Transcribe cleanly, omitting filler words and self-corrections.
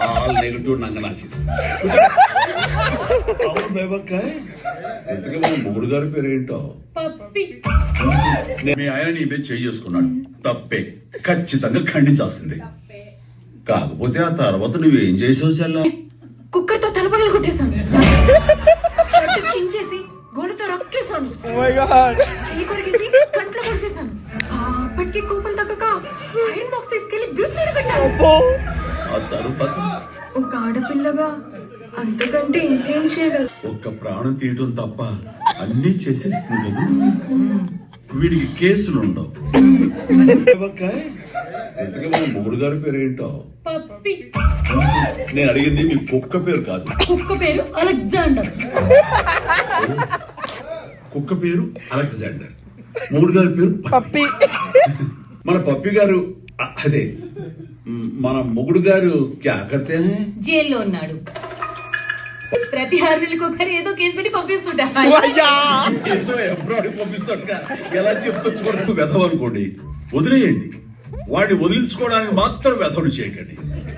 All negative నంగనాచేసి అవును బేబక్కాయ్, ఎంతగా మన మొగుడు గారి పేరు ఏంటో? మీ ఆయన నీ మీద చేసుకున్నాడు, తప్పే, ఖచ్చితంగా ఖండించాల్సిందే. కాకపోతే ఆ తర్వాత నువ్వేం చేసావు చెల్లా? కుక్కర్తో తలపగలు కొట్టేశాను, చించేసి గోడతో రక్కేశాను, చెయ్యి కొరికేసి కంట్లో కొరిచేశాను. అప్పటికి కోపం తగ్గక ఐరన్ బాక్స్ తీసుకెళ్లి బ్యూట్ మీద పెట్టాను. ఆ తరువాత ఒక ఆడపిల్లగా అంతకంటే ఇంకేం చేయగలరు? ఒక్క ప్రాణం తీయటం తప్ప అన్నీ చేసేస్తుంది కదా. వీడికి కేసులు ఉండవు. బేబక్కాయ్, ఎంతగా మన మొగుడు గారి పేరు ఏంటో? నేను అడిగింది మీ కుక్క పేరు కాదు. కుక్క పేరు అలెగ్జాండర్. కుక్క పేరు అలెగ్జాండర్, మూడు గారి పేరు పప్పి. మన పప్పి గారు అదే మన మొగుడు గారు క్యా కర్తే హై? జైల్లో ఉన్నాడు. ప్రతి 6 నెలలకు ఒకసారి ఏదో కేసు పెట్టి పంపిస్తుంటా. ఏదో ఎబ్రాడ్ పంపిస్తాడు. ఎలా చెప్తూ చూడండి, వెధవ అనుకోండి, వదిలేయండి. వాడిని వదిలించుకోవడానికి మాత్రం వెధవలు చేయకండి.